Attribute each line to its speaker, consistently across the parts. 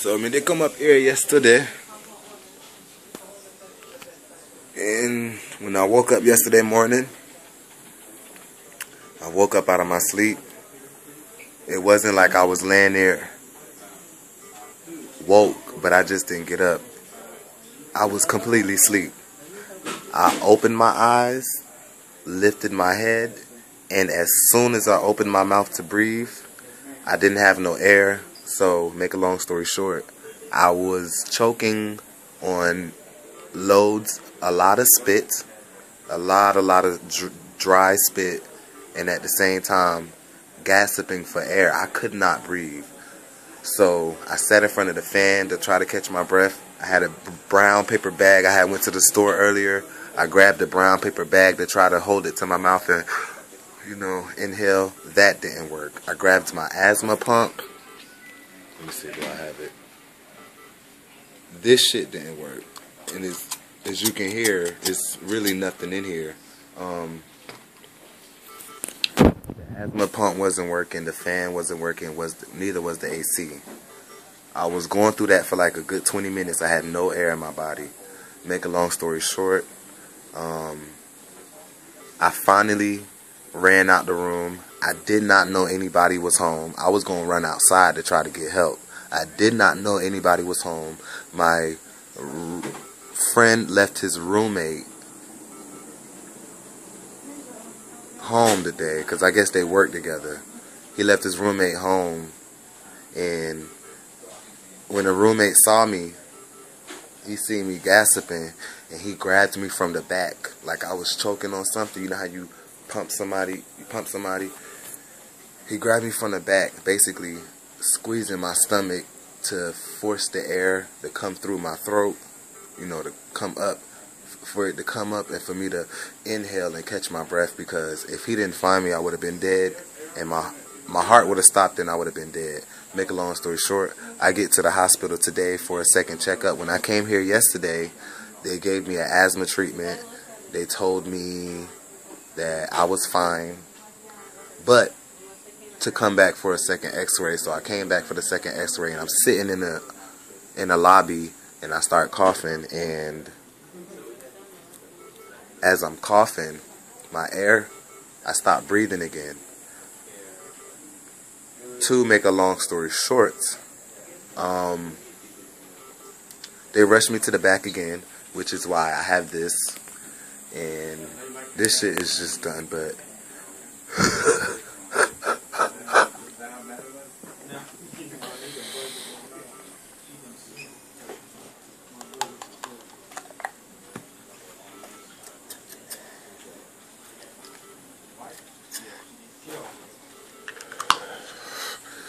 Speaker 1: So they come up here yesterday, and when I woke up yesterday morning, I woke up out of my sleep. It wasn't like I was laying there woke, but I just didn't get up. I was completely asleep. I opened my eyes, lifted my head, and as soon as I opened my mouth to breathe, I didn't have no air. So, make a long story short, I was choking on loads, a lot of spit, a lot of dry spit, and at the same time, gasping for air. I could not breathe. So, I sat in front of the fan to try to catch my breath. I had a brown paper bag. I had went to the store earlier. I grabbed a brown paper bag to try to hold it to my mouth and, inhale. That didn't work. I grabbed my asthma pump. Let me see, do I have it? This shit didn't work. And as you can hear, it's really nothing in here. The asthma pump wasn't working. The fan wasn't working. Neither was the AC. I was going through that for like a good 20 minutes. I had no air in my body. Make a long story short, I finally ran out the room. I did not know anybody was home. I was going to run outside to try to get help. I did not know anybody was home. My friend left his roommate home today because I guess they work together. He left his roommate home, and when the roommate saw me, he seen me gasping, and he grabbed me from the back like I was choking on something. You know how you pump somebody? He grabbed me from the back, basically squeezing my stomach to force the air to come through my throat, to come up, for it to come up and for me to inhale and catch my breath, because if he didn't find me, I would have been dead, and my heart would have stopped and I would have been dead. Make a long story short, I get to the hospital today for a second checkup. When I came here yesterday, they gave me an asthma treatment. They told me that I was fine, but to come back for a second x-ray. So I came back for the second x-ray, and I'm sitting in the lobby, and I start coughing, and as I'm coughing, I stop breathing again. To make a long story short, they rushed me to the back again, which is why I have this, and this shit is just done, but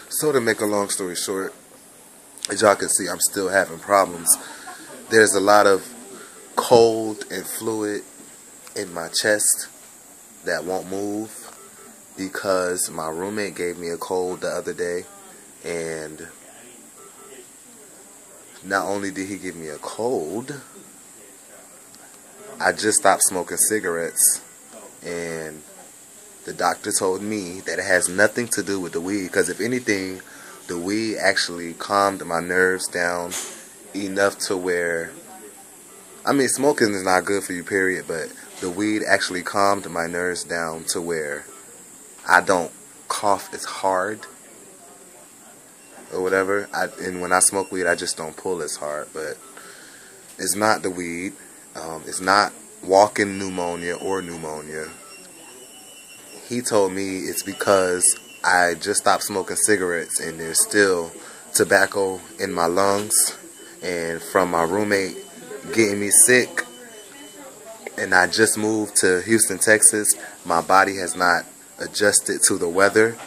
Speaker 1: so to make a long story short, as y'all can see, I'm still having problems. There's a lot of cold and fluid in my chest that won't move because my roommate gave me a cold the other day, and not only did he give me a cold, I just stopped smoking cigarettes, and the doctor told me that it has nothing to do with the weed, because if anything, the weed actually calmed my nerves down enough to where, smoking is not good for you, period, but the weed actually calmed my nerves down to where I don't cough as hard or whatever. And when I smoke weed, I just don't pull as hard. But it's not the weed. It's not walking pneumonia or pneumonia. He told me it's because I just stopped smoking cigarettes and there's still tobacco in my lungs, and from my roommate getting me sick, and I just moved to Houston, Texas. My body has not adjusted to the weather,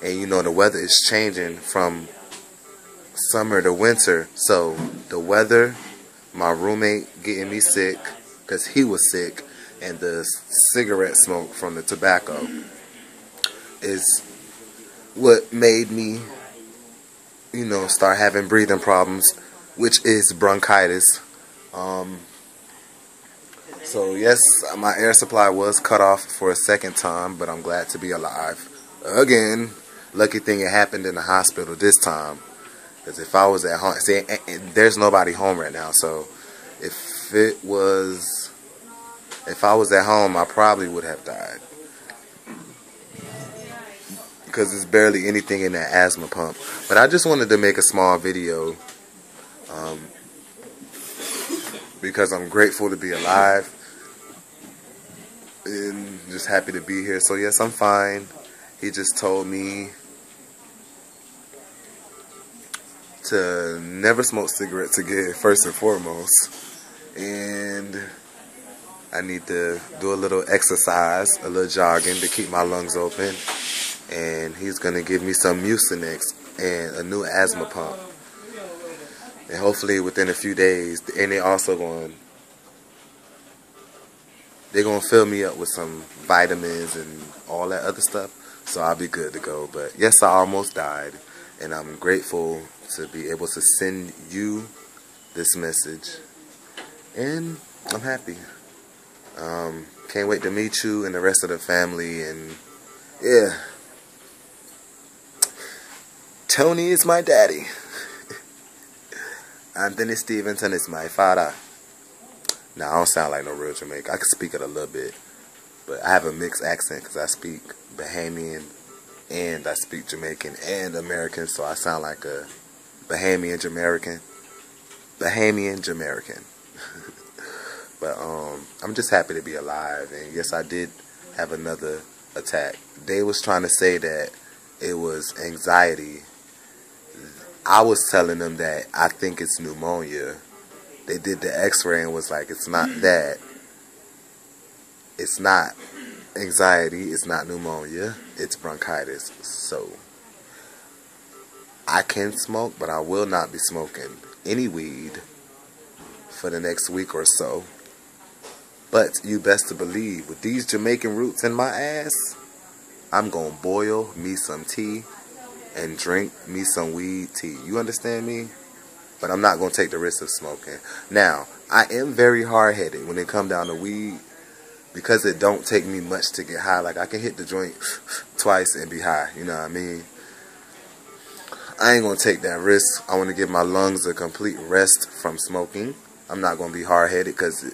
Speaker 1: and the weather is changing from summer to winter. So the weather, my roommate getting me sick because he was sick, and the cigarette smoke from the tobacco is what made me, start having breathing problems, which is bronchitis. So yes, my air supply was cut off for a second time, but I'm glad to be alive again. Lucky thing it happened in the hospital this time. Because if I was at home, see, there's nobody home right now. So if I was at home, I probably would have died. Because there's barely anything in that asthma pump. But I just wanted to make a small video. Because I'm grateful to be alive. And just happy to be here. So yes, I'm fine. He just told me to never smoke cigarettes again, first and foremost. And I need to do a little exercise, a little jogging to keep my lungs open. And he's going to give me some Mucinex and a new asthma pump. And hopefully within a few days, and they're going to fill me up with some vitamins and all that other stuff. So I'll be good to go. But yes, I almost died. And I'm grateful to be able to send you this message. And I'm happy. Can't wait to meet you and the rest of the family. And yeah. Tony is my daddy. Anthony Stevenson is my father. Now, I don't sound like no real Jamaican. I can speak it a little bit. But I have a mixed accent because I speak Bahamian and I speak Jamaican and American. So I sound like a Bahamian Jamaican. Bahamian Jamaican. But I'm just happy to be alive. And yes, I did have another attack. They was trying to say that it was anxiety. I was telling them that I think it's pneumonia. They did the x-ray and was like, it's not that. It's not anxiety. It's not pneumonia. It's bronchitis. So, I can smoke, but I will not be smoking any weed for the next week or so. But you best to believe, with these Jamaican roots in my ass, I'm going to boil me some tea and drink me some weed tea. You understand me? But I'm not going to take the risk of smoking. Now, I am very hard-headed when it comes down to weed because it don't take me much to get high. Like, I can hit the joint twice and be high. You know what I mean? I ain't going to take that risk. I want to give my lungs a complete rest from smoking. I'm not going to be hard-headed because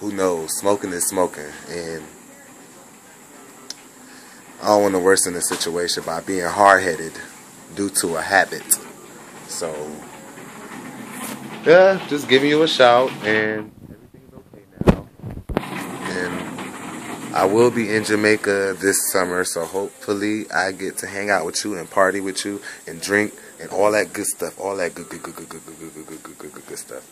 Speaker 1: who knows? Smoking is smoking. And I don't want to worsen the situation by being hard-headed due to a habit. So, yeah, just giving you a shout, and everything's okay now. And I will be in Jamaica this summer, so hopefully I get to hang out with you and party with you and drink and all that good stuff, all that good stuff.